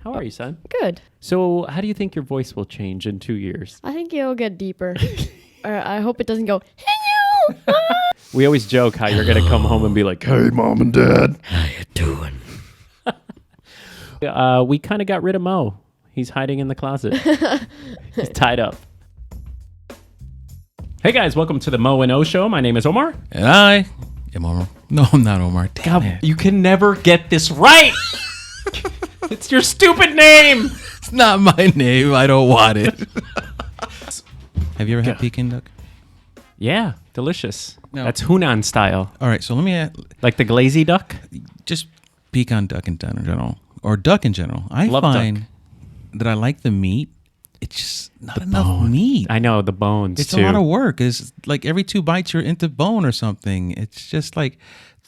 How are you, son? Good. So, how do you think your voice will change in 2 years? I think it'll get deeper. Or I hope it doesn't go, hey, you! We always joke how you're going to come home and be like, hey, Mom and Dad. How you doing? We kind of got rid of Mo. He's hiding in the closet. He's tied up. Hey, guys. Welcome to the Mo and O Show. My name is Omar. And I am Omar. No, I'm not Omar. Damn it. You can never get this right. It's your stupid name. It's not my name. I don't want it. Have you ever had Peking duck? Yeah, delicious. No. That's Hunan style. All right, so let me Like the glazy duck? just pecan duck in general, or duck in general. I Love find that I like the meat. It's just not enough meat. I know, the bones, It's too. a lot of work. It's like every 2 bites you're into bone or something. It's just like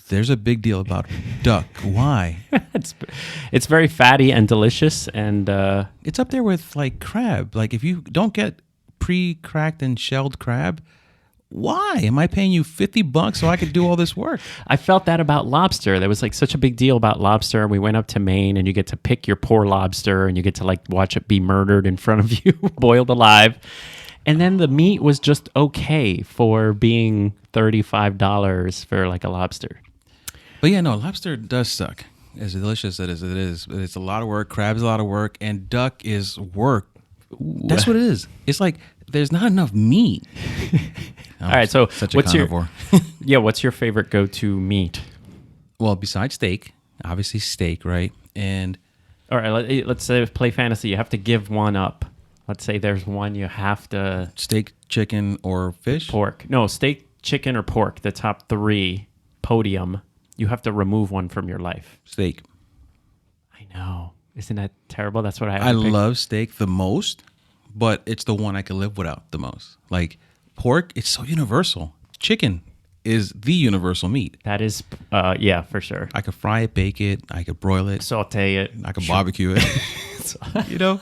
there's a big deal about duck. Why? It's very fatty and delicious, and It's up there with like crab. Like if you don't get pre-cracked and shelled crab, why am I paying you $50 so I could do all this work? I felt that about lobster. There was like such a big deal about lobster. We went up to Maine, and you get to pick your poor lobster, and you get to like watch it be murdered in front of you, boiled alive. And then the meat was just okay for being $35 for like a lobster. But yeah, no, lobster does suck. As delicious as it is, it's a lot of work. Crab is a lot of work, and duck is work. That's what it is. It's like there's not enough meat. All right, so such a what's carnivore. what's your favorite go-to meat? Well, besides steak, obviously steak, right? And All right, let's say play fantasy. You have to give one up. Let's say there's one you have to steak, chicken, or fish. pork. No, steak, chicken, or pork. The top 3 podium. You have to remove one from your life. Steak. I know. Isn't that terrible? That's what I have I to pick. love steak the most, but it's the one I can live without the most. Like pork, it's so universal. Chicken is the universal meat. That is, yeah, for sure. I could fry it, bake it, I could broil it, Saute it. I could barbecue it. You know,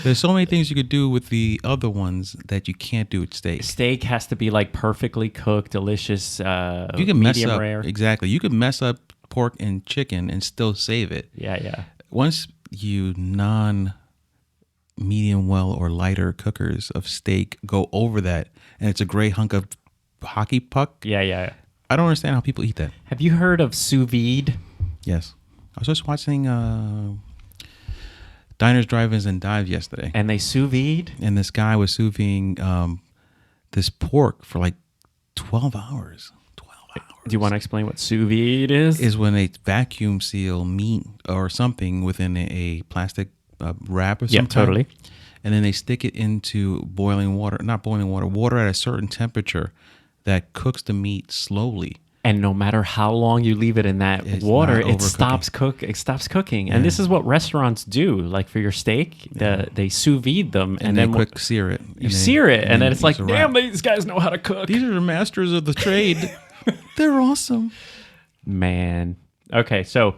there's so many things you could do with the other ones that you can't do with steak. Steak has to be like perfectly cooked, delicious, You can mess medium up rare. exactly. You could mess up pork and chicken and still save it. Yeah. Once you medium well or lighter cookers of steak go over that, and it's a gray hunk of hockey puck. Yeah. I don't understand how people eat that. Have you heard of sous vide? Yes, I was just watching Diners, Drive-Ins, and Dives yesterday, And they sous vide? and this guy was sous videing this pork for like 12 hours. 12 hours. Do you want to explain what sous vide is? Is when they vacuum seal meat or something within a plastic wrap or something. Yeah, totally. And then they stick it into water at a certain temperature that cooks the meat slowly. And no matter how long you leave it in that It's water, not it stops cooking. And this is what restaurants do. Like for your steak, they sous vide them, And then quick sear it. you sear it, and then it's like, a wrap. damn, these guys know how to cook. These are the masters of the trade. They're awesome. Man. Okay, so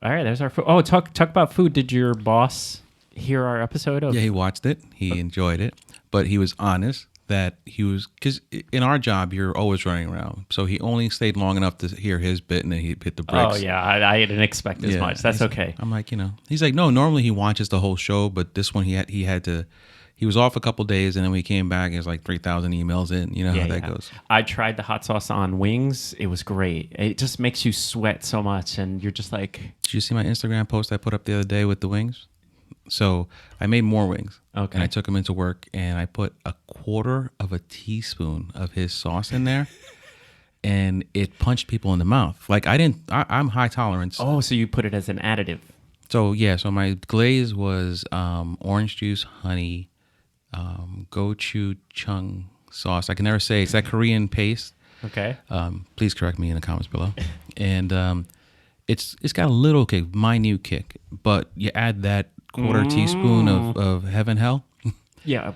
all right, there's our food. Oh, talk about food. Did your boss hear our episode of? Yeah, he watched it. He enjoyed it. But he was honest that because in our job, you're always running around. So he only stayed long enough to hear his bit, and then he hit the bricks. Oh, yeah, I didn't expect as much. That's okay. I'm like, he's like, no, normally he watches the whole show, but this one he was off a couple days, and then when he came back, it was like 3,000 emails in. You know how that goes. I tried the hot sauce on wings. It was great. It just makes you sweat so much, and you're just like... Did you see my Instagram post I put up the other day with the wings? So I made more wings. Okay. And I took them into work, and I put 1/4 of a teaspoon of his sauce in there, and it punched people in the mouth. Like I'm high tolerance. Oh, so you put it as an additive. So my glaze was orange juice, honey, gochujang sauce. I can never say it's that Korean paste. Okay. Please correct me in the comments below. And it's got a little kick, minute kick, but you add that 1/4 teaspoon of Heaven Hell. Yeah.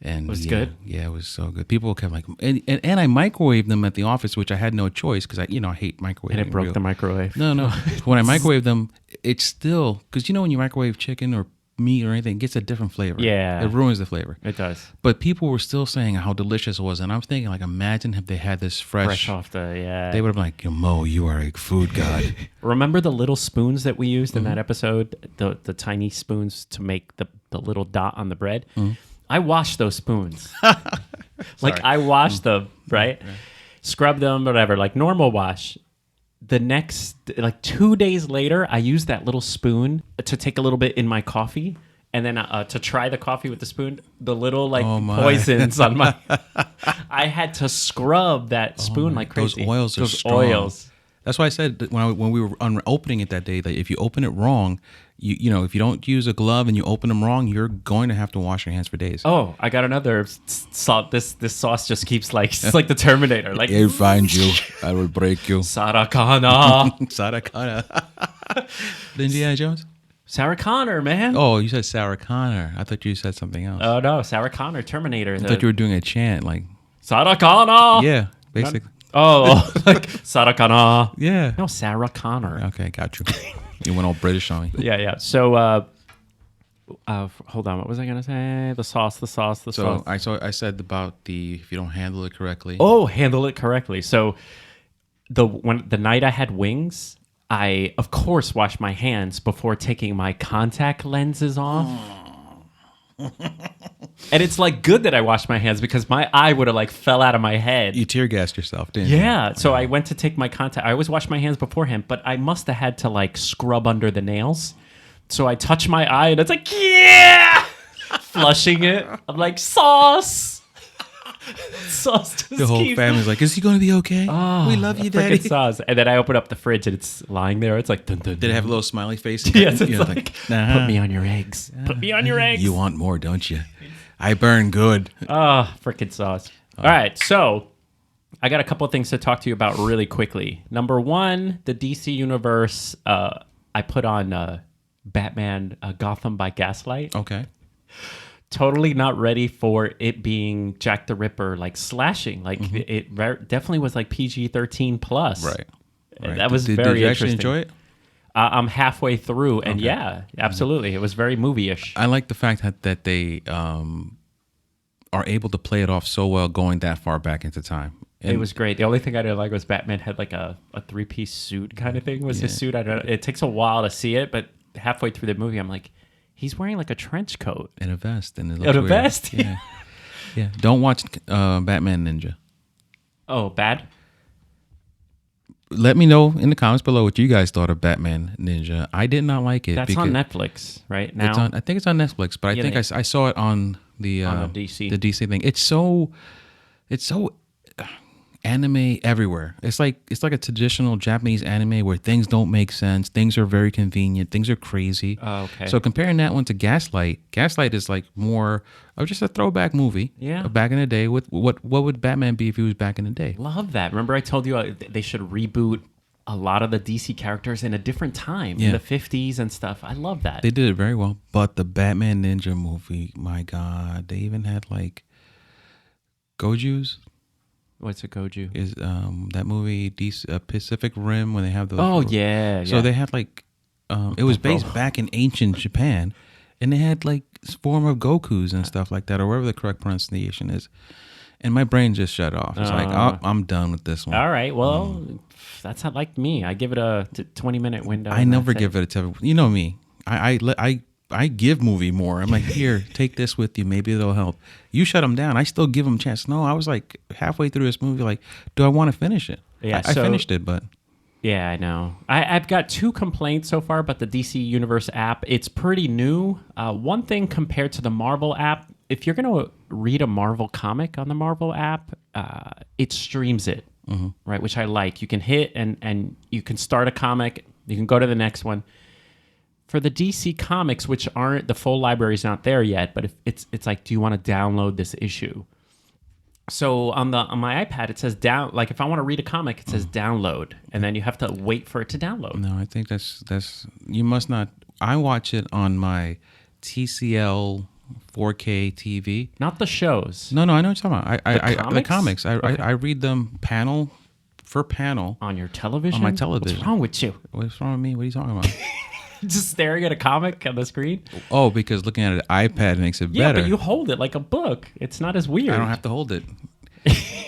And it was good. Yeah, it was so good. People kept like, and I microwaved them at the office, which I had no choice because I hate microwaving. And it broke the microwave. No. When I microwave them, it's still because when you microwave chicken or meat or anything, it gets a different flavor. Yeah. It ruins the flavor. It does. But people were still saying how delicious it was. And I'm thinking, like, imagine if they had this fresh Off the, yeah. they would have been like, Mo, you are a food god. Remember the little spoons that we used in that episode? The tiny spoons to make the little dot on the bread? I washed those spoons. Like, I washed them, right? Scrub them, whatever, like normal wash. The next, like 2 days later, I used that little spoon to take a little bit in my coffee. And then to try the coffee with the spoon, the little like poisons on my... I had to scrub that spoon like crazy. Those oils are strong. Oils. That's why I said that when we were opening it that day, that if you open it wrong, you know, if you don't use a glove and you open them wrong, you're going to have to wash your hands for days. Oh, I got another salt. This sauce just keeps like, it's like the Terminator. Like, I'll find you. I will break you. Sarakana. Sarakana. The Indiana Jones? Sarah Connor, man. Oh, you said Sarah Connor. I thought you said something else. Oh, no. Sarah Connor, Terminator. I thought you were doing a chant, like... Sarah Connor. Yeah, basically. Like Sarah Connor. Yeah. No, Sarah Connor. Okay, got you. You went all British on me. Yeah. So, hold on. What was I going to say? The sauce. So I said about if you don't handle it correctly. Oh, handle it correctly. So the night I had wings, I of course washed my hands before taking my contact lenses off. And it's like good that I washed my hands because my eye would have like fell out of my head. You tear gassed yourself, didn't you? Yeah. So I went to take my contact. I always wash my hands beforehand, but I must have had to like scrub under the nails. So I touch my eye and it's like, yeah, flushing it. I'm like, sauce. Sauce just The whole family's like, is he going to be okay? Oh, we love you, Daddy. Freaking sauce. And then I open up the fridge and it's lying there. It's like, dun, dun, Did it have a little smiley face? Yes, it's You know, like, nah. put me on your eggs. Put me on your eggs. You want more, don't you? I burn good. Oh, freaking sauce. All right, so I got a couple of things to talk to you about really quickly. Number one, the DC universe. I put on Batman Gotham by Gaslight. Okay. Totally not ready for it being Jack the Ripper, like slashing. Like it definitely was like PG-13 plus. Right. That was did very you actually interesting. enjoy it? I'm halfway through, and yeah, absolutely, it was very movie-ish. I like the fact that they are able to play it off so well going that far back into time. It was great. The only thing I didn't like was Batman had like a three-piece suit kind of thing. Was his suit? I don't know. It takes a while to see it, but halfway through the movie, I'm like, he's wearing like a trench coat and a vest, and it looks weird. vest. Yeah. Yeah. Don't watch Batman Ninja. Oh, bad. Let me know in the comments below what you guys thought of Batman Ninja. I did not like it. That's on Netflix right now. I think it's on Netflix, but I think I saw it on the DC. The DC thing. It's so anime everywhere. It's like a traditional Japanese anime where things don't make sense. Things are very convenient. Things are crazy. Oh, okay. So comparing that one to Gaslight is like more of just a throwback movie. Yeah. Back in the day, with what would Batman be if he was back in the day? Love that. Remember I told you they should reboot a lot of the DC characters in a different time, in the 50s and stuff. I love that. They did it very well. But the Batman Ninja movie, my God, they even had like Gojus. What's a Goju? Is that movie Pacific Rim when they have those? Oh yeah. So they had like it was based back in ancient Japan, and they had like form of Gokus and stuff like that, or whatever the correct pronunciation is. And my brain just shut off. It's like, oh, I'm done with this one. All right. Well, that's not like me. I give it a 20-minute window. I never give it a 10. You know me. I give movie more. I'm like, here, take this with you. Maybe it'll help. You shut them down. I still give them a chance. No, I was like halfway through this movie, like, do I want to finish it? Yeah, I finished it, but. Yeah, I know. I've got 2 complaints so far about the DC Universe app. It's pretty new. One thing compared to the Marvel app, if you're going to read a Marvel comic on the Marvel app, it streams it, right? Which I like. You can hit and you can start a comic. You can go to the next one. For the DC comics, which aren't, the full library's not there yet, but if it's like, do you want to download this issue? So on my iPad, it says down. Like if I want to read a comic, it says download, and then you have to wait for it to download. No, I think that's you must not. I watch it on my TCL 4K TV. Not the shows. No, I know what you're talking about. The comics. Okay. I read them panel for panel On your television? on my television. What's wrong with you? What's wrong with me? What are you talking about? Just staring at a comic on the screen. Oh, because looking at an iPad makes it Yeah, better. but you hold it like a book. It's not as weird. I don't have to hold it.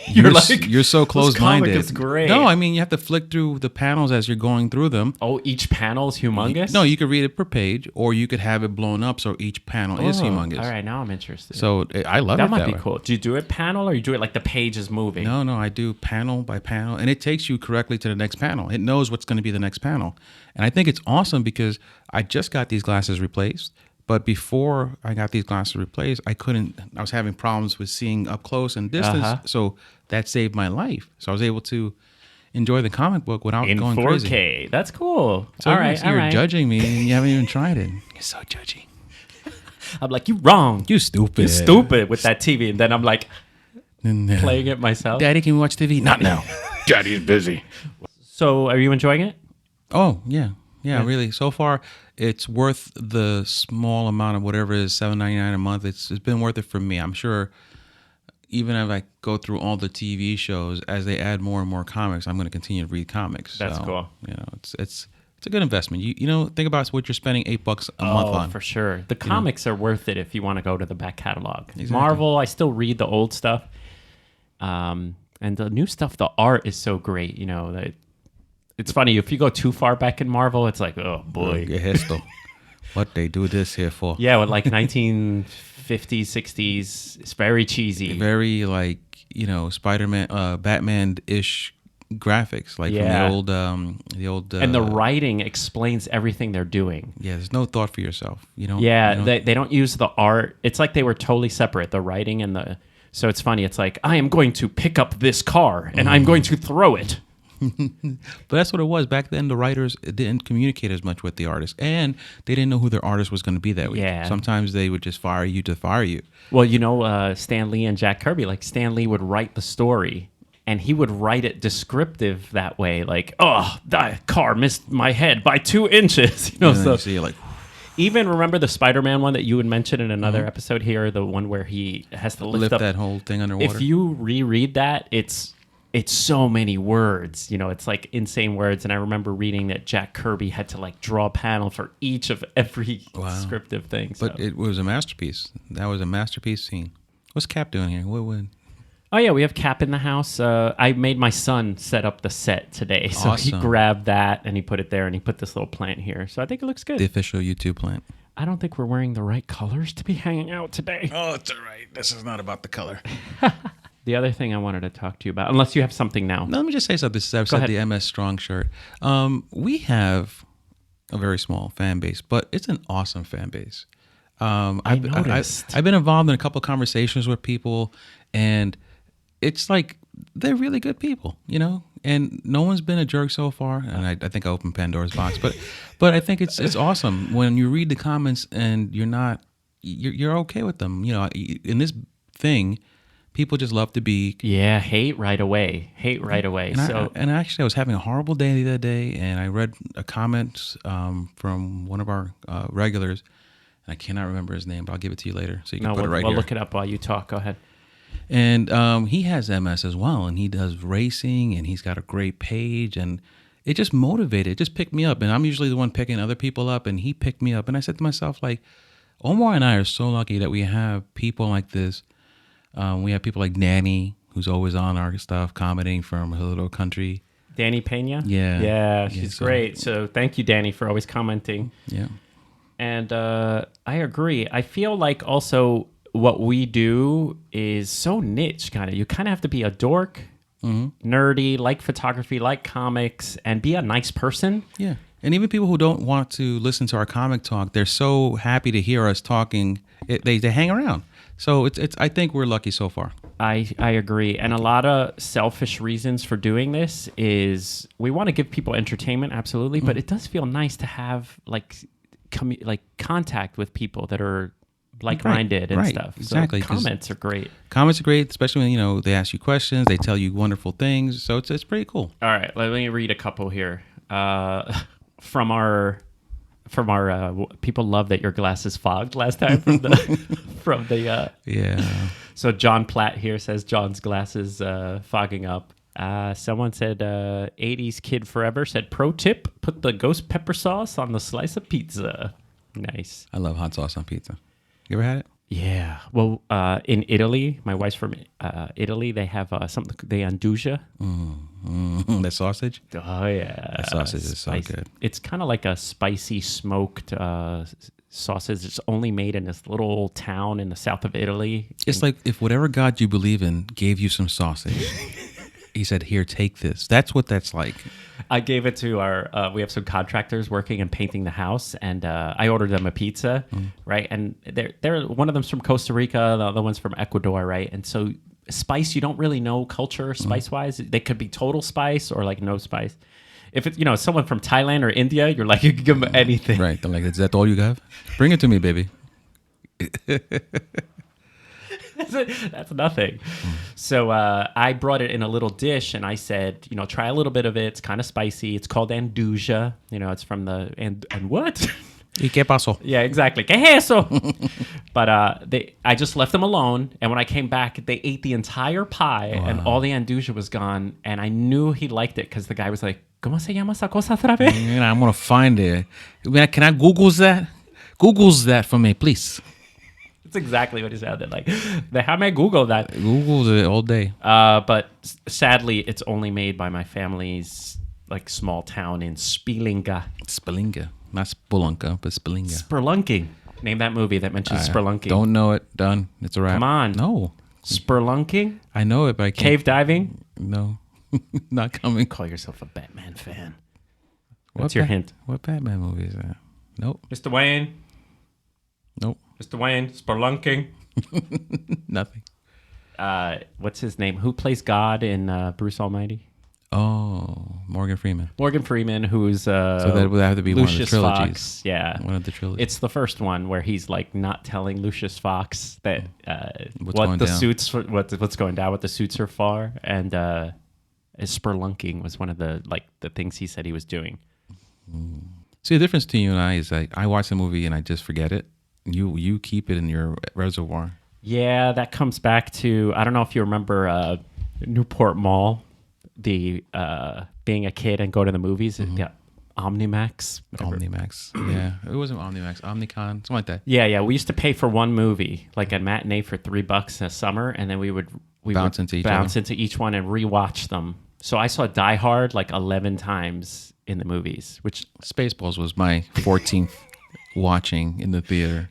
You're like, you're so this close-minded. comic is great. No, I mean you have to flick through the panels as you're going through them. Oh, each panel is humongous? No, you could read it per page, or you could have it blown up so each panel is humongous. All right, now I'm interested. So I love that it. might be way. cool. Do you do it panel or you do it like the page is moving? No, I do panel by panel, and it takes you correctly to the next panel. It knows what's going to be the next panel, and I think it's awesome because I just got these glasses replaced. But before I got these glasses replaced, I was having problems with seeing up close and distance. So that saved my life. So I was able to enjoy the comic book without in going 4K. Crazy. That's cool. So all right, you're judging me and you haven't even tried it. You're so judgy. I'm like, you wrong. You stupid. You stupid with that TV. And then I'm like playing it myself. Daddy, can we watch TV? Not now. Daddy's busy. So are you enjoying it? Oh, yeah. Yeah, really. So far, it's worth the small amount of whatever it is, $7.99 a month. It's been worth it for me. I'm sure even if I go through all the TV shows, as they add more and more comics, I'm going to continue to read comics. That's cool. You know, it's a good investment. You know, think about what you're spending $8 a month on. For sure. The comics are worth it if you want to go to the back catalog. Exactly. Marvel, I still read the old stuff. And the new stuff, the art is so great. You know, it's funny. If you go too far back in Marvel, it's like, oh, boy. What they do this here for? Yeah, with like 1950s, 60s. It's very cheesy. Very like, you know, Spider-Man, Batman-ish graphics, like from the old. And the writing explains everything they're doing. Yeah, there's no thought for yourself. You know. Yeah, they don't use the art. It's like they were totally separate, the writing and the. So it's funny. It's like, I am going to pick up this car and I'm going to throw it. But that's what it was back then. The writers didn't communicate as much with the artists, and they didn't know who their artist was going to be that week. Yeah. Sometimes they would just fire you to fire you. Well, you know, Stan Lee and Jack Kirby, like Stan Lee would write the story and he would write it descriptive that way. Like, oh, that car missed my head by 2 inches. You know, And then so you see, you're like, even remember the Spider-Man one that you would mention in another episode here, the one where he has to lift up that whole thing underwater. If you reread that, it's so many words, you know, it's like insane words. And I remember reading that Jack Kirby had to like draw a panel for each of every descriptive thing. So. But it was a masterpiece. That was a masterpiece scene. What's Cap doing here? What? Oh yeah, we have Cap in the house. I made my son set up the set today. So he Awesome. grabbed that and he put it there and he put this little plant here. So I think it looks good. The official YouTube plant. I don't think we're wearing the right colors to be hanging out today. Oh, it's all right. This is not about the color. The other thing I wanted to talk to you about, unless you have something now. No, let me just say something. I've Go said ahead. the MS Strong shirt. We have a very small fan base, but it's an awesome fan base. I noticed. I've been involved in a couple of conversations with people, and it's like they're really good people, you know. And no one's been a jerk so far. And I think I opened Pandora's box, but I think it's awesome when you read the comments and you're okay with them. You know, in this thing, people just love to be. Yeah, hate right away. And actually, I was having a horrible day the other day, and I read a comment from one of our regulars, and I cannot remember his name, but I'll give it to you later, so you can put it right we'll here. look it up while you talk. Go ahead. And he has MS as well, and he does racing, and he's got a great page, and it just motivated, it just picked me up. And I'm usually the one picking other people up, and he picked me up. And I said to myself, like, Omar and I are so lucky that we have people like this. We have people like Danny, who's always on our stuff, commenting from her little country. Danny Pena? Yeah. She's great. So thank you, Danny, for always commenting. Yeah. And I agree. I feel like also what we do is so niche, kind of. You kind of have to be a dork, nerdy, like photography, like comics, and be a nice person. Yeah. And even people who don't want to listen to our comic talk, they're so happy to hear us talking. They hang around. So it's. I think we're lucky so far. I agree. And a lot of selfish reasons for doing this is we want to give people entertainment, absolutely, but it does feel nice to have like contact with people that are like-minded and stuff. Exactly. So comments are great. Comments are great, especially when, you know, they ask you questions, they tell you wonderful things. So it's pretty cool. All right, let me read a couple here. From our people love that your glasses fogged last time from the Yeah. So John Platt here says John's glasses fogging up. Someone said 80s kid forever said pro tip, put the ghost pepper sauce on the slice of pizza. Nice. I love hot sauce on pizza. You ever had it? Yeah. Well, in Italy, my wife's from Italy. They have something they andouja. That sausage? Oh yeah, That sausage is so good. It's kind of like a spicy smoked sausage. It's only made in this little town in the south of Italy. It's like if whatever God you believe in gave you some sausage. He said, "Here, take this." That's what that's like. I gave it to our. We have some contractors working and painting the house, and I ordered them a pizza, right? And they're one of them's from Costa Rica, the other one's from Ecuador, right? And so spice, you don't really know culture spice wise. They could be total spice or like no spice. If it's someone from Thailand or India, you're like you can give them anything, Right? They're like, "Is that all you have? Bring it to me, baby." That's nothing. So I brought it in a little dish, and I said, try a little bit of it. It's kind of spicy. It's called andouja. It's from the and what? ¿Y qué pasó? Yeah, exactly. ¿Qué es eso? But I just left them alone, and when I came back, they ate the entire pie, and all the andouja was gone. And I knew he liked it because the guy was like, "¿Cómo se llama esa cosa otra vez?" I'm gonna find it. Can I Google's that? Google's that for me, please. That's exactly what he sounded like. Déjame Google that. Google's it all day. But sadly, it's only made by my family's like small town in Spielinga. Spelunka. Not Spelunka, but Spelunka. Spelunking. Name that movie that mentions spelunking. Don't know it. Done. It's a wrap. Come on. No. Spelunking? I know it, but I can't. Cave diving? No. Not coming. Call yourself a Batman fan. What's your hint? What Batman movie is that? Nope. Mr. Wayne? Nope. Mr. Wayne, spelunking. Nothing. What's his name? Who plays God in Bruce Almighty? Oh, Morgan Freeman. Morgan Freeman, who's So that would have to be Lucius one of the trilogies. Fox. Yeah. One of the trilogies. It's the first one where he's like not telling Lucius Fox that What's what going the down. suits what's going down, what the suits are for, and spelunking was one of the things he said he was doing. See, the difference between you and I is I watch the movie and I just forget it. You keep it in your reservoir. Yeah, that comes back to I don't know if you remember Newport Mall, the being a kid and go to the movies. Yeah, Omnimax. Whatever. Omnimax. Yeah, it wasn't Omnimax. Omnicon, something like that. Yeah. We used to pay for one movie, like a matinee for $3 in a summer, and then we would Bounce into each one and rewatch them. So I saw Die Hard like 11 times in the movies, which Spaceballs was my 14th watching in the theater.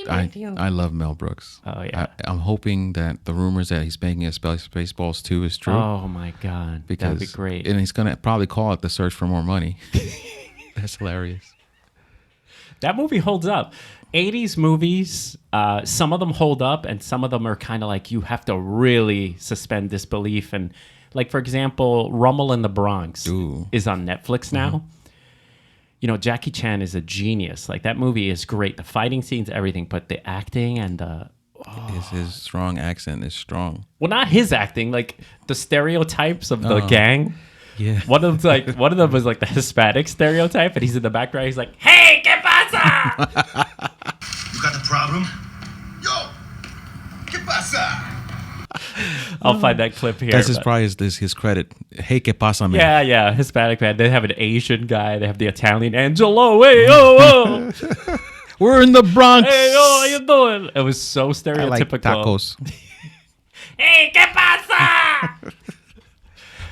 I love Mel Brooks. Oh yeah. I'm hoping that the rumors that he's making a Spaceballs 2 is true. Oh my God, that'd be great. And he's gonna probably call it The Search for More Money. That's hilarious. That movie holds up. 80s movies, some of them hold up, and some of them are kind of like you have to really suspend disbelief. And like for example, Rumble in the Bronx is on Netflix now. Jackie Chan is a genius. Like that movie is great. The fighting scenes, everything, but the acting and His strong accent is strong. well, not his acting, like the stereotypes of the gang. Yeah. One of them was like the Hispanic stereotype, and he's in the background. He's like, "Hey, ¿qué pasa?" You got the problem? Yo, ¿qué pasa? I'll find that clip here. That's but- probably his credit. Hey, ¿qué pasa, man? Yeah, Hispanic man. They have an Asian guy. They have the Italian Angelo. Hey, oh. We're in the Bronx. Hey, how you doing? It was so I stereotypical. like tacos. Hey, ¿qué pasa?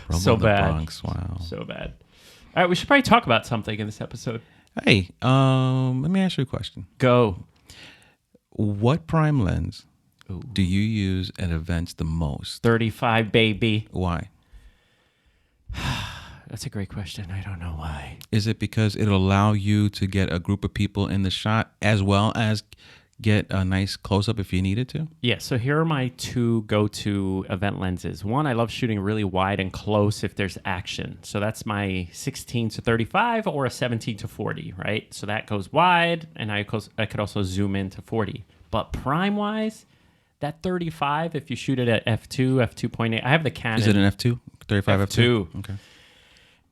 Rumble So in the bad. Bronx. Wow. So bad. All right, we should probably talk about something in this episode. Hey, let me ask you a question. Go. What prime lens do you use at events the most? 35, baby. Why? That's a great question. I don't know why. Is it because it'll allow you to get a group of people in the shot as well as get a nice close-up if you needed to? Yeah, so here are my two go-to event lenses. One, I love shooting really wide and close if there's action. So that's my 16 to 35 or a 17 to 40, right? So that goes wide, and I could also zoom in to 40. But prime-wise, that 35, if you shoot it at f2, f2.8, I have the Canon. Is it an f2? 35 f2. Okay.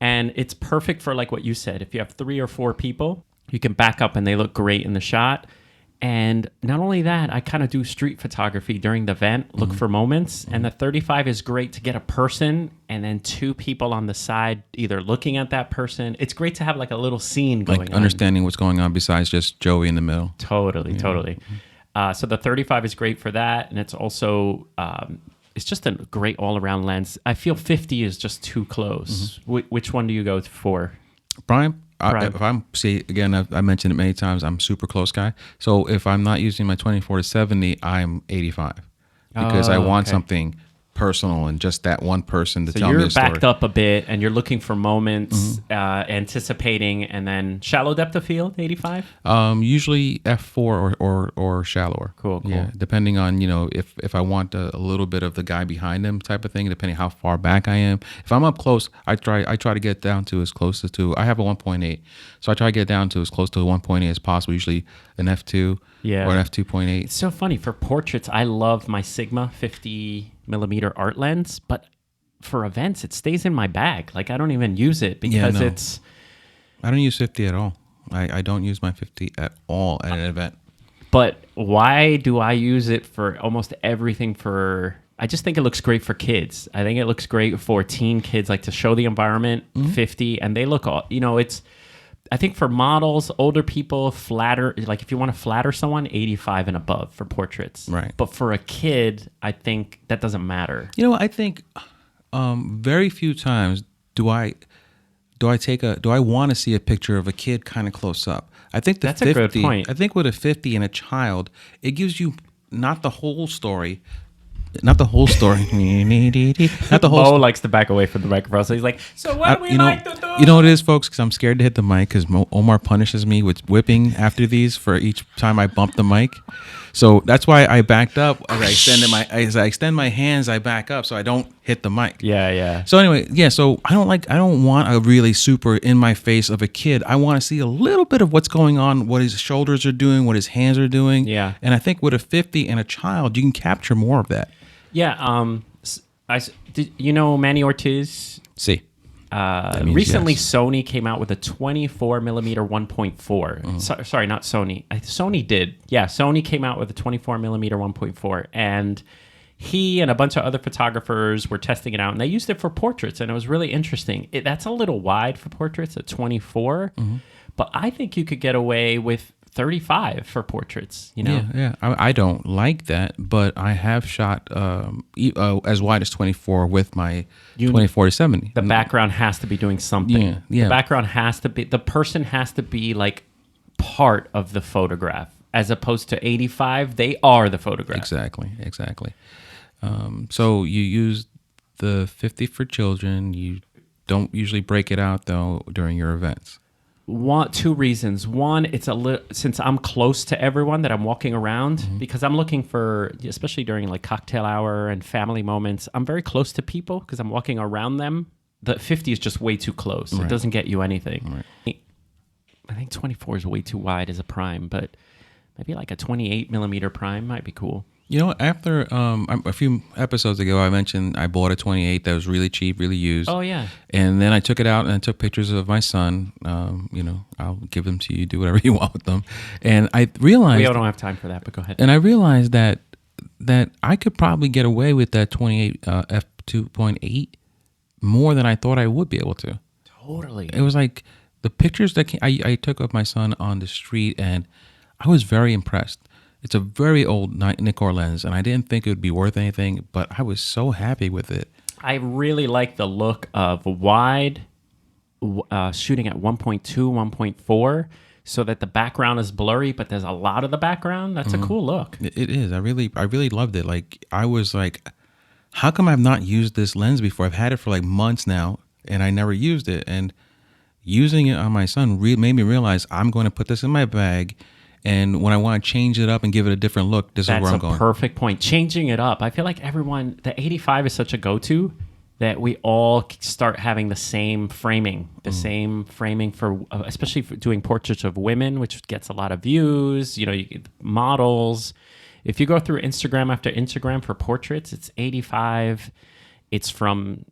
And it's perfect for like what you said. If you have 3 or 4 people, you can back up and they look great in the shot. And not only that, I kind of do street photography during the event, look for moments. And the 35 is great to get a person and then two people on the side, either looking at that person. It's great to have like a little scene going Like on. understanding what's going on besides just Joey in the middle. Totally. So the 35 is great for that. And it's also, it's just a great all-around lens. I feel 50 is just too close. Which one do you go for? Prime. Prime. If I'm again, I mentioned it many times. I'm super close guy. So if I'm not using my 24-70, I'm 85 because I want something personal and just that one person to tell me a You're story. backed up a bit and you're looking for moments, anticipating, and then shallow depth of field, 85? Usually f4 or shallower. Cool. Yeah, depending on if I want a little bit of the guy behind him type of thing, depending how far back I am. If I'm up close, I try to get down to as close to. I have a 1.8, so I try to get down to as close to a 1.8 as possible. Usually an f2 or an f2.8. It's so funny. For portraits, I love my Sigma 50 millimeter art lens, but for events, it stays in my bag. Like I don't even use it because it's. I don't use 50 at all. I don't use my 50 at all at an event. But why do I use it for almost everything? I just think it looks great for kids. I think it looks great for teen kids, like to show the environment, 50, and they look all, it's, I think for models, older people, flatter, like if you want to flatter someone, 85 and above for portraits. Right. But for a kid, I think that doesn't matter. I think very few times do I want to see a picture of a kid kind of close up. I think That's 50, a good point. I think with a 50 and a child, it gives you not the whole story. Not the whole story. Not the whole Mo likes to back away from the microphone, so he's like, so what do we like to do? You know what it is, folks? Because I'm scared to hit the mic because Omar punishes me with whipping after these for each time I bump the mic. So that's why I backed up. As I extend my hands, I back up so I don't hit the mic. Yeah. So anyway, so I don't want a really super in my face of a kid. I want to see a little bit of what's going on, what his shoulders are doing, what his hands are doing. Yeah. And I think with a 50 and a child, you can capture more of that. Yeah. Did you know Manny Ortiz? See. Means Recently, yes. Sony came out with a 24 millimeter 1.4. Sorry, not Sony. Sony did. Yeah, Sony came out with a 24 millimeter 1.4, and he and a bunch of other photographers were testing it out, and they used it for portraits, and it was really interesting. That's a little wide for portraits at 24, but I think you could get away with 35 for portraits. Yeah. I don't like that, but I have shot as wide as 24 with my 24-70. The background has to be doing something. Yeah. The background has to be, the person has to be like part of the photograph, as opposed to 85. They are the photograph. Exactly. So you use the 50 for children. You don't usually break it out though during your events. Two reasons. One, it's a little, since I'm close to everyone that I'm walking around, because I'm looking for, especially during like cocktail hour and family moments, I'm very close to people because I'm walking around them. The 50 is just way too close. It doesn't get you anything. Right. I think 24 is way too wide as a prime, but maybe like a 28 millimeter prime might be cool. After a few episodes ago, I mentioned I bought a 28 that was really cheap, really used. Oh, yeah. And then I took it out and I took pictures of my son. I'll give them to you, do whatever you want with them. And I realized... We don't have time for that, but go ahead. And I realized that I could probably get away with that 28 f2.8 more than I thought I would be able to. Totally. It was like the pictures that I took of my son on the street, and I was very impressed. It's a very old Nikkor lens, and I didn't think it would be worth anything, but I was so happy with it. I really like the look of wide, shooting at 1.2, 1.4, so that the background is blurry, but there's a lot of the background. That's a cool look. It is. I really loved it. Like, I was like, how come I've not used this lens before? I've had it for like months now, and I never used it. And using it on my son made me realize I'm going to put this in my bag. And when I want to change it up and give it a different look, this is where I'm going. That's a perfect point. Changing it up. I feel like the 85 is such a go-to that we all start having the same framing, for, especially for doing portraits of women, which gets a lot of views. You get models. If you go through Instagram after Instagram for portraits, it's 85. It's from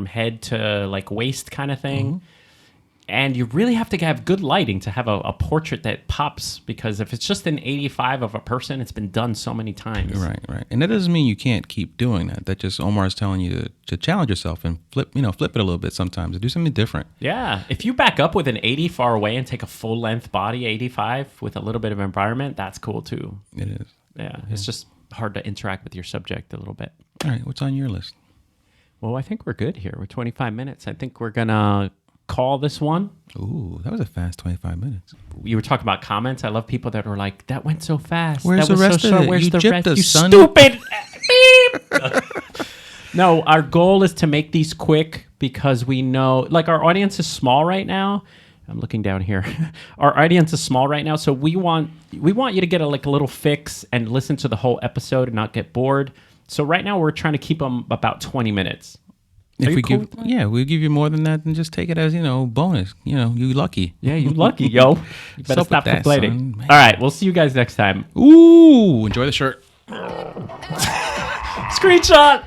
head to like waist kind of thing. And you really have to have good lighting to have a portrait that pops, because if it's just an 85 of a person, it's been done so many times. Right. And that doesn't mean you can't keep doing that. That just Omar is telling you to challenge yourself and flip it a little bit sometimes, to do something different. Yeah. If you back up with an 80 far away and take a full length body 85 with a little bit of environment, that's cool too. It is. Yeah. It's just hard to interact with your subject a little bit. All right. What's on your list? Well, I think we're good here. We're 25 minutes. I think we're going to call this one. Ooh, that was a fast 25 minutes. You were talking about comments. I love people that were like, that went so fast. Where's that the was rest so of short. it? Where's You the gypped rest? the You sun- stupid. Beep. No, our goal is to make these quick, because we know, like, our audience is small right now. I'm looking down here. Our audience is small right now, so we want you to get a little fix and listen to the whole episode and not get bored. So right now we're trying to keep them about 20 minutes. If you we cool give, with that? yeah, we'll give you more than that, and just take it as bonus. You lucky. Yeah, you lucky, yo. You better Sup with stop that, complaining. son? All right, we'll see you guys next time. Ooh, enjoy the shirt. Screenshot.